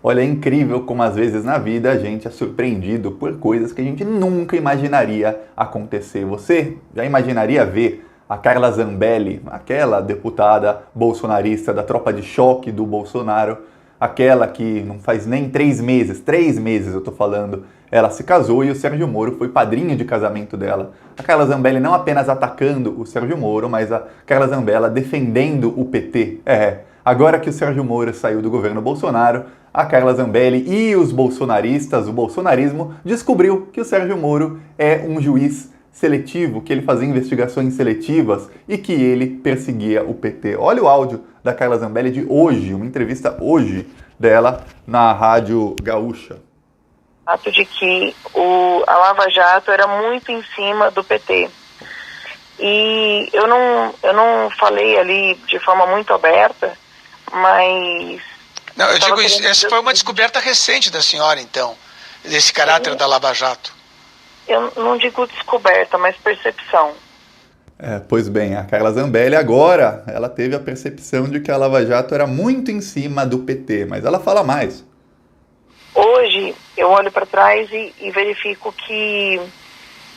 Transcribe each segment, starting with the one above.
Olha, é incrível como às vezes na vida a gente é surpreendido por coisas que a gente nunca imaginaria acontecer. Você já imaginaria ver a Carla Zambelli, aquela deputada bolsonarista da tropa de choque do Bolsonaro, aquela que não faz nem 3 meses eu tô falando, ela se casou e o Sérgio Moro foi padrinho de casamento dela. A Carla Zambelli não apenas atacando o Sérgio Moro, mas a Carla Zambelli defendendo o PT. Agora que o Sérgio Moro saiu do governo Bolsonaro, a Carla Zambelli e os bolsonaristas, o bolsonarismo, descobriu que o Sérgio Moro é um juiz seletivo, que ele fazia investigações seletivas e que ele perseguia o PT. Olha o áudio da Carla Zambelli de hoje, uma entrevista hoje dela na Rádio Gaúcha. O fato de que a Lava Jato era muito em cima do PT. E eu não falei ali de forma muito aberta, mas... Não, eu digo isso, essa foi uma descoberta recente da senhora, então, desse caráter da Lava Jato. Eu não digo descoberta, mas percepção. Pois bem, a Carla Zambelli agora, ela teve a percepção de que a Lava Jato era muito em cima do PT, mas ela fala mais. Hoje, eu olho para trás e verifico que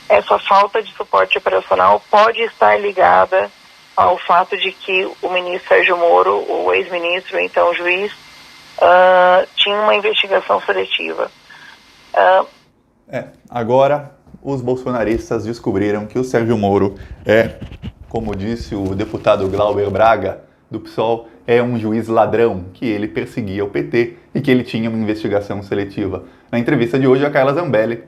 essa falta de suporte operacional pode estar ligada ao fato de que o ministro Sérgio Moro, o ex-ministro, então juiz, tinha uma investigação seletiva. Agora os bolsonaristas descobriram que o Sérgio Moro como disse o deputado Glauber Braga, do PSOL, é um juiz ladrão, que ele perseguia o PT e que ele tinha uma investigação seletiva. Na entrevista de hoje, a Carla Zambelli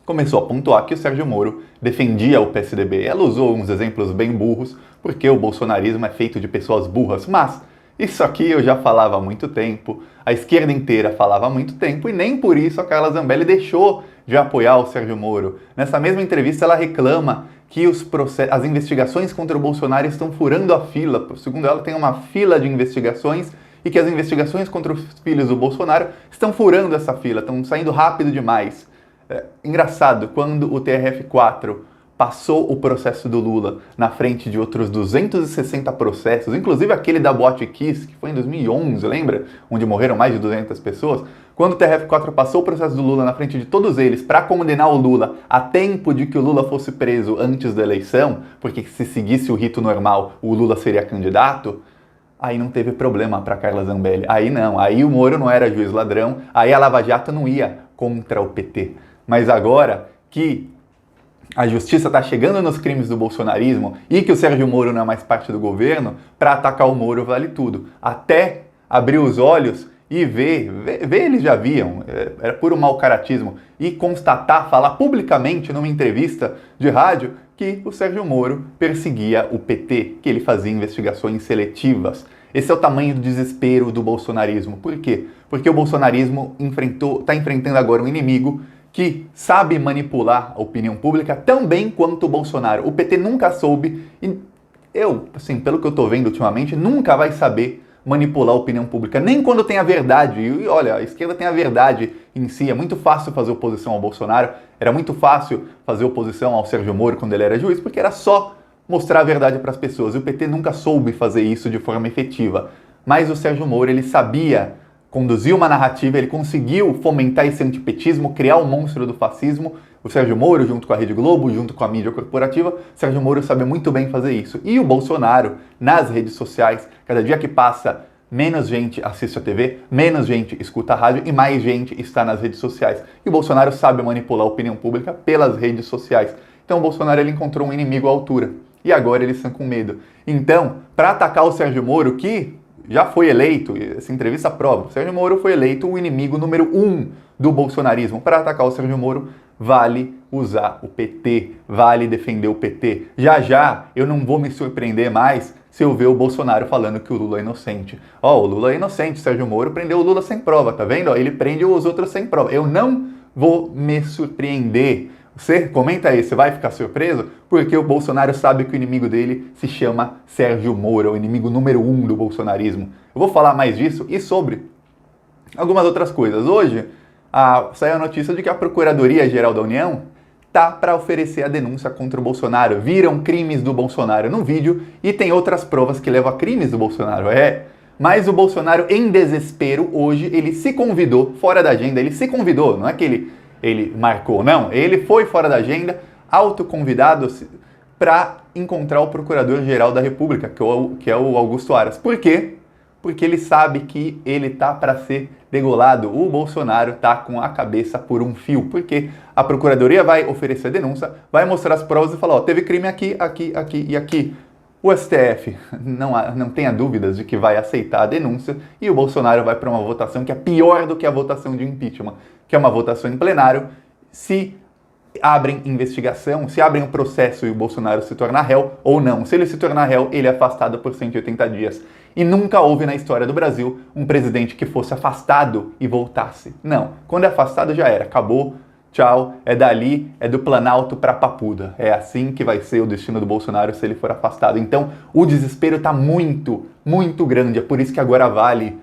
começou a pontuar que o Sérgio Moro defendia o PSDB. Ela usou uns exemplos bem burros, porque o bolsonarismo é feito de pessoas burras, mas isso aqui eu já falava há muito tempo, a esquerda inteira falava há muito tempo, e nem por isso a Carla Zambelli deixou de apoiar o Sérgio Moro. Nessa mesma entrevista ela reclama que as investigações contra o Bolsonaro estão furando a fila. Segundo ela, tem uma fila de investigações e que as investigações contra os filhos do Bolsonaro estão furando essa fila, estão saindo rápido demais. Engraçado, quando o TRF4 passou o processo do Lula na frente de outros 260 processos, inclusive aquele da Boate Kiss, que foi em 2011, lembra? Onde morreram mais de 200 pessoas. Quando o TRF4 passou o processo do Lula na frente de todos eles para condenar o Lula a tempo de que o Lula fosse preso antes da eleição, porque se seguisse o rito normal, o Lula seria candidato, aí não teve problema para Carla Zambelli. Aí não, aí o Moro não era juiz ladrão, aí a Lava Jato não ia contra o PT. Mas agora que a justiça está chegando nos crimes do bolsonarismo e que o Sérgio Moro não é mais parte do governo, para atacar o Moro vale tudo. Até abrir os olhos e ver eles já viam, era puro mau caratismo, e constatar, falar publicamente numa entrevista de rádio que o Sérgio Moro perseguia o PT, que ele fazia investigações seletivas. Esse é o tamanho do desespero do bolsonarismo. Por quê? Porque o bolsonarismo está enfrentando agora um inimigo que sabe manipular a opinião pública tão bem quanto o Bolsonaro. O PT nunca soube, e pelo que eu estou vendo ultimamente, nunca vai saber manipular a opinião pública, nem quando tem a verdade. E olha, a esquerda tem a verdade em si, é muito fácil fazer oposição ao Bolsonaro, era muito fácil fazer oposição ao Sérgio Moro quando ele era juiz, porque era só mostrar a verdade para as pessoas, e o PT nunca soube fazer isso de forma efetiva. Mas o Sérgio Moro, ele sabia conduzir uma narrativa, ele conseguiu fomentar esse antipetismo, criar o monstro do fascismo. O Sérgio Moro, junto com a Rede Globo, junto com a mídia corporativa, o Sérgio Moro sabe muito bem fazer isso. E o Bolsonaro, nas redes sociais, cada dia que passa, menos gente assiste a TV, menos gente escuta a rádio e mais gente está nas redes sociais. E o Bolsonaro sabe manipular a opinião pública pelas redes sociais. Então o Bolsonaro ele encontrou um inimigo à altura. E agora eles estão com medo. Então, para atacar o Sérgio Moro, que já foi eleito, essa entrevista prova, o Sérgio Moro foi eleito o inimigo número 1 do bolsonarismo. Para atacar o Sérgio Moro, vale usar o PT, vale defender o PT. Já eu não vou me surpreender mais se eu ver o Bolsonaro falando que o Lula é inocente. O Lula é inocente, o Sérgio Moro prendeu o Lula sem prova, tá vendo? Ele prende os outros sem prova. Eu não vou me surpreender. Você comenta aí, você vai ficar surpreso? Porque o Bolsonaro sabe que o inimigo dele se chama Sérgio Moro, o inimigo número 1 do bolsonarismo. Eu vou falar mais disso e sobre algumas outras coisas. Hoje saiu a notícia de que a Procuradoria-Geral da União tá para oferecer a denúncia contra o Bolsonaro. Viram crimes do Bolsonaro no vídeo e tem outras provas que levam a crimes do Bolsonaro. Mas o Bolsonaro, em desespero, hoje, ele se convidou fora da agenda, ele se convidou, não é que ele marcou, não, ele foi fora da agenda, autoconvidado para encontrar o Procurador-Geral da República, que é o Augusto Aras. Por quê? Porque ele sabe que ele tá para ser degolado. O Bolsonaro tá com a cabeça por um fio, porque a Procuradoria vai oferecer denúncia, vai mostrar as provas e falar, ó, teve crime aqui, aqui, aqui e aqui. O STF não tenha dúvidas de que vai aceitar a denúncia e o Bolsonaro vai para uma votação que é pior do que a votação de impeachment, que é uma votação em plenário. Se abrem investigação, se abrem um processo e o Bolsonaro se tornar réu ou não. Se ele se tornar réu, ele é afastado por 180 dias. E nunca houve na história do Brasil um presidente que fosse afastado e voltasse. Não, quando é afastado já era, acabou, tchau, é dali, é do Planalto para Papuda. É assim que vai ser o destino do Bolsonaro se ele for afastado. Então, o desespero está muito, muito grande. É por isso que agora vale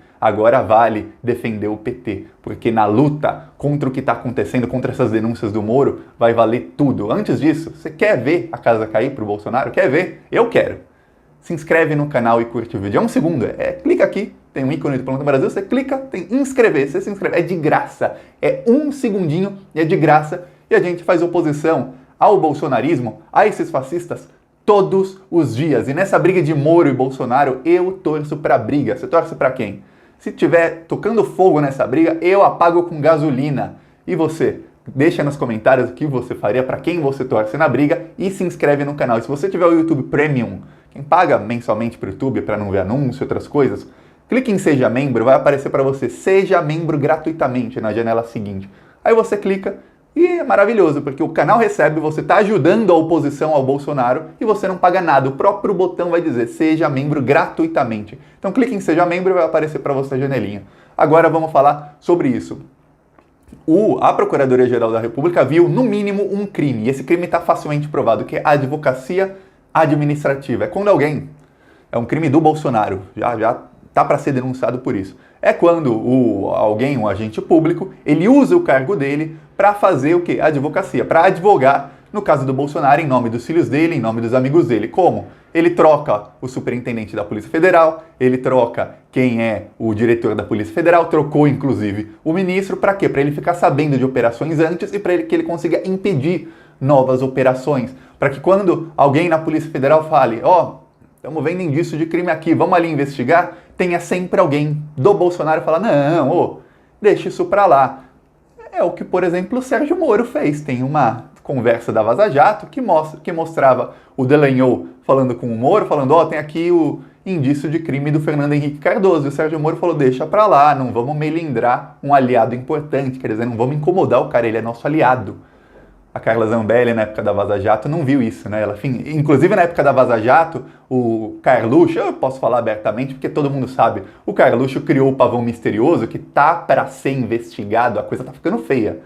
defender o PT. Porque na luta contra o que está acontecendo, contra essas denúncias do Moro, vai valer tudo. Antes disso, você quer ver a casa cair para o Bolsonaro? Quer ver? Eu quero. Se inscreve no canal e curte o vídeo. É um segundo, clica aqui, tem um ícone do Planalto Brasil, você clica, tem inscrever, você se inscreve, é de graça. É um segundinho e é de graça. E a gente faz oposição ao bolsonarismo, a esses fascistas, todos os dias. E nessa briga de Moro e Bolsonaro, eu torço pra briga. Você torce pra quem? Se tiver tocando fogo nessa briga, eu apago com gasolina. E você? Deixa nos comentários o que você faria, para quem você torce na briga e se inscreve no canal. E se você tiver o YouTube Premium, quem paga mensalmente para o YouTube para não ver anúncio e outras coisas, clique em Seja Membro, vai aparecer para você Seja Membro gratuitamente na janela seguinte. Aí você clica e é maravilhoso, porque o canal recebe, você está ajudando a oposição ao Bolsonaro e você não paga nada. O próprio botão vai dizer Seja Membro gratuitamente. Então clique em Seja Membro e vai aparecer para você a janelinha. Agora vamos falar sobre isso. A Procuradoria-Geral da República viu, no mínimo, um crime. E esse crime está facilmente provado, que é a advocacia administrativa. É quando alguém... É um crime do Bolsonaro. Já tá para ser denunciado por isso. É quando um agente público, ele usa o cargo dele para fazer o quê? Advocacia. Para advogar, no caso do Bolsonaro, em nome dos filhos dele, em nome dos amigos dele. Como? Ele troca o superintendente da Polícia Federal, ele troca quem é o diretor da Polícia Federal, trocou inclusive o ministro, para quê? Para ele ficar sabendo de operações antes e para que ele consiga impedir novas operações. Para que quando alguém na Polícia Federal fale, estamos vendo indício de crime aqui, vamos ali investigar, tenha sempre alguém do Bolsonaro falar, não, deixa isso para lá. É o que, por exemplo, o Sérgio Moro fez. Tem uma conversa da Vaza Jato que mostrava o Dallagnol falando com o Moro, falando, tem aqui o indício de crime do Fernando Henrique Cardoso. E o Sérgio Moro falou, deixa pra lá, não vamos melindrar um aliado importante, quer dizer, não vamos incomodar o cara, ele é nosso aliado. A Carla Zambelli, na época da Vaza Jato, não viu isso, né? Inclusive, na época da Vaza Jato, o Carluxo, eu posso falar abertamente porque todo mundo sabe, o Carluxo criou o Pavão Misterioso, que tá para ser investigado, a coisa tá ficando feia.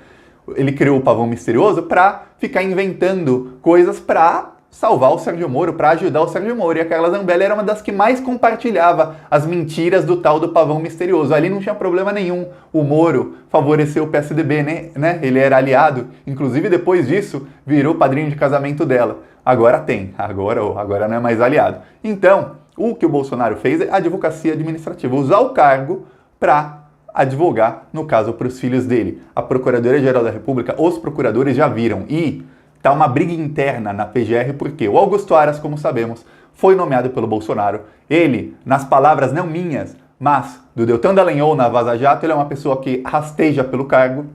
Ele criou o Pavão Misterioso para ficar inventando coisas para salvar o Sérgio Moro, para ajudar o Sérgio Moro. E a Carla Zambelli era uma das que mais compartilhava as mentiras do tal do Pavão Misterioso. Ali não tinha problema nenhum. O Moro favoreceu o PSDB, né? Ele era aliado. Inclusive, depois disso, virou padrinho de casamento dela. Agora tem. Agora não é mais aliado. Então, o que o Bolsonaro fez é advocacia administrativa. Usar o cargo para advogar, no caso, para os filhos dele. A Procuradoria-Geral da República, os procuradores já viram. E tá uma briga interna na PGR, porque o Augusto Aras, como sabemos, foi nomeado pelo Bolsonaro. Ele, nas palavras não minhas, mas do Deltan Dallagnol na Vaza Jato, ele é uma pessoa que rasteja pelo cargo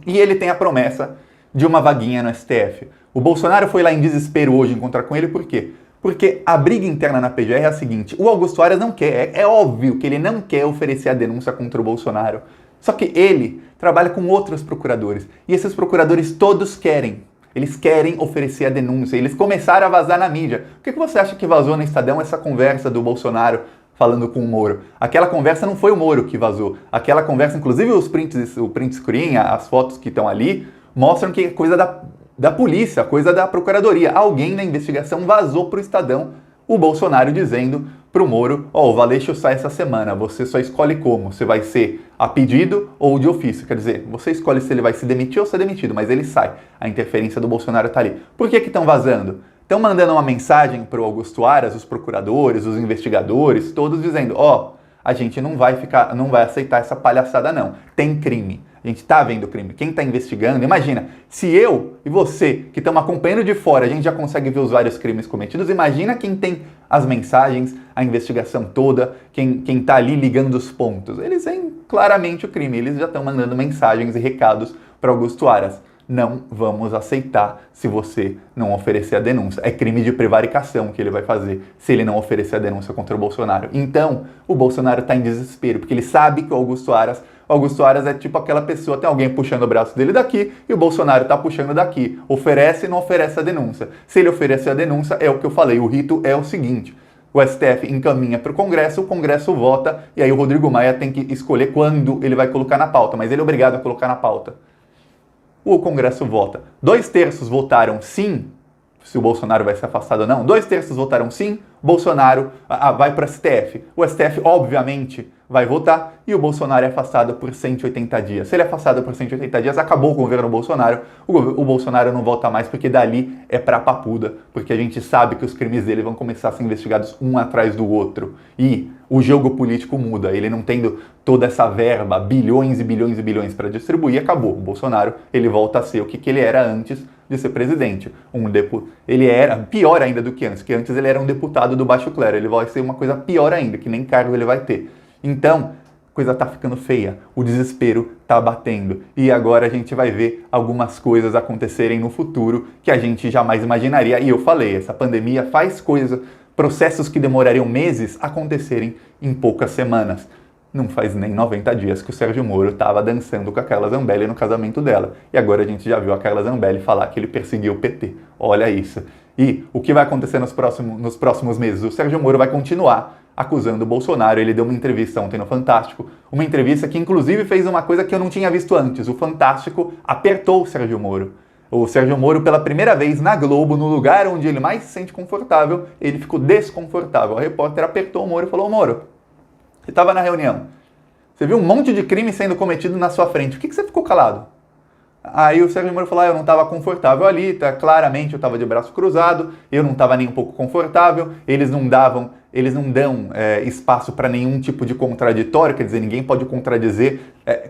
e ele tem a promessa de uma vaguinha no STF. O Bolsonaro foi lá em desespero hoje encontrar com ele, por quê? Porque a briga interna na PGR é a seguinte, o Augusto Aras não quer, é óbvio que ele não quer oferecer a denúncia contra o Bolsonaro, só que ele trabalha com outros procuradores, e esses procuradores todos querem. Eles querem oferecer a denúncia. Eles começaram a vazar na mídia. Por que você acha que vazou no Estadão essa conversa do Bolsonaro falando com o Moro? Aquela conversa não foi o Moro que vazou. Aquela conversa, inclusive o print screen, as fotos que estão ali, mostram que é coisa da polícia, coisa da procuradoria. Alguém na investigação vazou para o Estadão o Bolsonaro dizendo para o Moro, o Valeixo sai essa semana, você só escolhe como, você vai ser a pedido ou de ofício, quer dizer, você escolhe se ele vai se demitir ou ser demitido, mas ele sai, a interferência do Bolsonaro está ali. Por que estão vazando? Estão mandando uma mensagem para o Augusto Aras, os procuradores, os investigadores, todos dizendo, a gente não vai aceitar essa palhaçada não. Tem crime. A gente está vendo crime. Quem está investigando, imagina, se eu e você, que estamos acompanhando de fora, a gente já consegue ver os vários crimes cometidos, imagina quem tem as mensagens, a investigação toda, quem está ali ligando os pontos. Eles veem claramente o crime, eles já estão mandando mensagens e recados para Augusto Aras. Não vamos aceitar se você não oferecer a denúncia. É crime de prevaricação que ele vai fazer se ele não oferecer a denúncia contra o Bolsonaro. Então, o Bolsonaro está em desespero, porque ele sabe que o Augusto Aras é tipo aquela pessoa, tem alguém puxando o braço dele daqui e o Bolsonaro está puxando daqui. Oferece e não oferece a denúncia. Se ele oferecer a denúncia, é o que eu falei, o rito é o seguinte: o STF encaminha para o Congresso vota e aí o Rodrigo Maia tem que escolher quando ele vai colocar na pauta, mas ele é obrigado a colocar na pauta. O Congresso vota. 2/3 votaram sim, se o Bolsonaro vai ser afastado ou não. 2/3 votaram sim, Bolsonaro vai para o STF. O STF, obviamente, vai votar e o Bolsonaro é afastado por 180 dias. Se ele é afastado por 180 dias, acabou o governo Bolsonaro. O Bolsonaro não volta mais porque dali é pra papuda, porque a gente sabe que os crimes dele vão começar a ser investigados um atrás do outro. E o jogo político muda, ele não tendo toda essa verba, bilhões e bilhões e bilhões para distribuir, acabou. O Bolsonaro, ele volta a ser o que ele era antes de ser presidente. Ele era pior ainda do que antes ele era um deputado do baixo clero. Ele vai ser uma coisa pior ainda, que nem cargo ele vai ter. Então, a coisa tá ficando feia, o desespero tá batendo. E agora a gente vai ver algumas coisas acontecerem no futuro que a gente jamais imaginaria. E eu falei, essa pandemia faz processos que demorariam meses acontecerem em poucas semanas. Não faz nem 90 dias que o Sérgio Moro estava dançando com a Carla Zambelli no casamento dela. E agora a gente já viu a Carla Zambelli falar que ele perseguiu o PT. Olha isso. E o que vai acontecer nos próximos meses? O Sérgio Moro vai continuar acusando o Bolsonaro. Ele deu uma entrevista ontem no Fantástico, uma entrevista que inclusive fez uma coisa que eu não tinha visto antes. O Fantástico apertou o Sérgio Moro. O Sérgio Moro, pela primeira vez na Globo, no lugar onde ele mais se sente confortável, ele ficou desconfortável. O repórter apertou o Moro e falou: Moro, você estava na reunião, você viu um monte de crime sendo cometido na sua frente, por que você ficou calado? Aí o Sérgio Moro falou: eu não estava confortável ali, claramente eu estava de braço cruzado, eu não estava nem um pouco confortável, eles não dão espaço para nenhum tipo de contraditório, quer dizer, ninguém pode contradizer.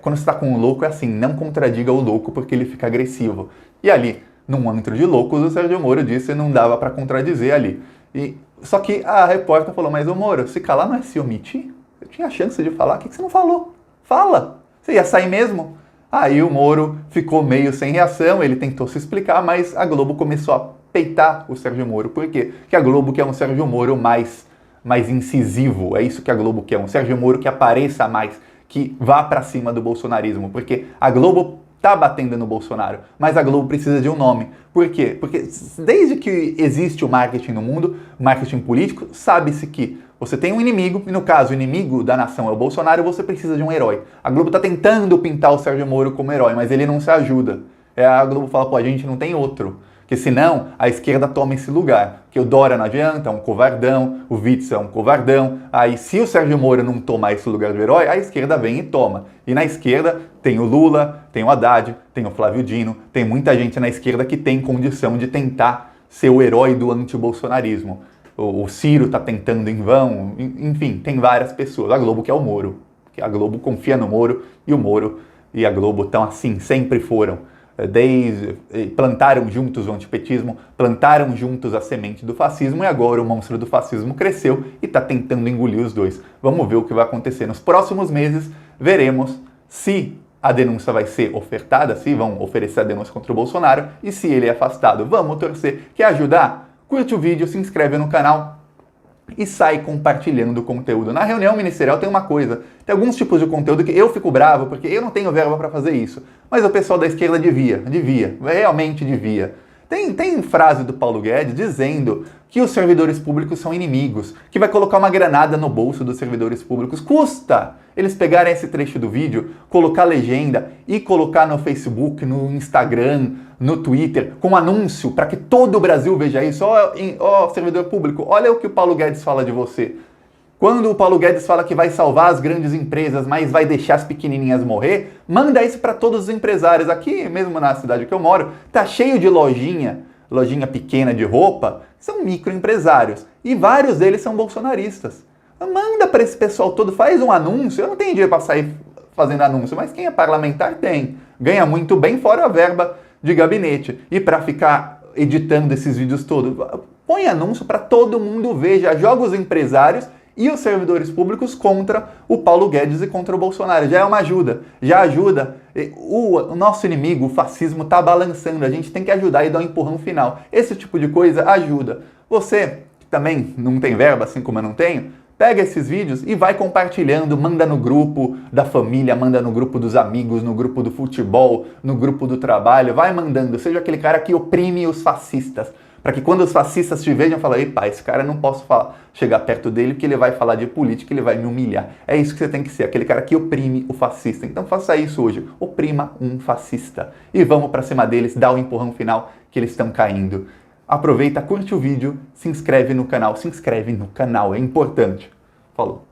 Quando você está com um louco é assim, não contradiga o louco porque ele fica agressivo. E ali, num antro de loucos, o Sérgio Moro disse que não dava para contradizer ali. Só que a repórter falou: mas ô Moro, se calar não é se omitir? Eu tinha a chance de falar, o que você não falou? Fala! Você ia sair mesmo? Aí o Moro ficou meio sem reação, ele tentou se explicar, mas a Globo começou a peitar o Sérgio Moro. Por quê? Porque a Globo quer um Sérgio Moro mais incisivo, é isso que a Globo quer, um Sérgio Moro que apareça mais, que vá pra cima do bolsonarismo, porque a Globo tá batendo no Bolsonaro, mas a Globo precisa de um nome. Por quê? Porque desde que existe o marketing no mundo, o marketing político, sabe-se que você tem um inimigo, e no caso o inimigo da nação é o Bolsonaro, você precisa de um herói. A Globo tá tentando pintar o Sérgio Moro como herói, mas ele não se ajuda. A Globo fala: pô, a gente não tem outro. Porque senão a esquerda toma esse lugar. Porque o Dória não adianta, é um covardão, o Witzel é um covardão. Aí se o Sérgio Moro não tomar esse lugar do herói, a esquerda vem e toma. E na esquerda tem o Lula, tem o Haddad, tem o Flávio Dino, tem muita gente na esquerda que tem condição de tentar ser o herói do antibolsonarismo. O Ciro está tentando em vão, enfim, tem várias pessoas. A Globo quer o Moro, porque a Globo confia no Moro, e o Moro e a Globo estão assim, sempre foram. Plantaram juntos o antipetismo, plantaram juntos a semente do fascismo, e agora o monstro do fascismo cresceu e está tentando engolir os dois. Vamos ver o que vai acontecer nos próximos meses, veremos se a denúncia vai ser ofertada, se vão oferecer a denúncia contra o Bolsonaro, e se ele é afastado. Vamos torcer. Quer ajudar? Curte o vídeo, se inscreve no canal e sai compartilhando o conteúdo. Na reunião ministerial tem uma coisa, tem alguns tipos de conteúdo que eu fico bravo, porque eu não tenho verba para fazer isso. Mas o pessoal da esquerda realmente devia. Tem frase do Paulo Guedes dizendo que os servidores públicos são inimigos, que vai colocar uma granada no bolso dos servidores públicos. Custa eles pegarem esse trecho do vídeo, colocar legenda e colocar no Facebook, no Instagram, no Twitter, com anúncio para que todo o Brasil veja isso. Ó, servidor público, olha o que o Paulo Guedes fala de você. Quando o Paulo Guedes fala que vai salvar as grandes empresas, mas vai deixar as pequenininhas morrer, manda isso para todos os empresários. Aqui mesmo na cidade que eu moro, tá cheio de lojinha pequena de roupa, são microempresários. E vários deles são bolsonaristas. Manda para esse pessoal todo, faz um anúncio. Eu não tenho dinheiro para sair fazendo anúncio, mas quem é parlamentar tem. Ganha muito bem, fora a verba de gabinete. E para ficar editando esses vídeos todos, põe anúncio para todo mundo ver, já joga os empresários e os servidores públicos contra o Paulo Guedes e contra o Bolsonaro. Já é uma ajuda, já ajuda. O nosso inimigo, o fascismo, está balançando, a gente tem que ajudar e dar um empurrão final. Esse tipo de coisa ajuda. Você, que também não tem verba, assim como eu não tenho, pega esses vídeos e vai compartilhando, manda no grupo da família, manda no grupo dos amigos, no grupo do futebol, no grupo do trabalho, vai mandando, seja aquele cara que oprime os fascistas, para que quando os fascistas te vejam, falem, epa, esse cara não posso chegar perto dele porque ele vai falar de política, ele vai me humilhar. É isso que você tem que ser, aquele cara que oprime o fascista. Então faça isso hoje, oprima um fascista. E vamos para cima deles, dá o empurrão final que eles estão caindo. Aproveita, curte o vídeo, se inscreve no canal, é importante. Falou!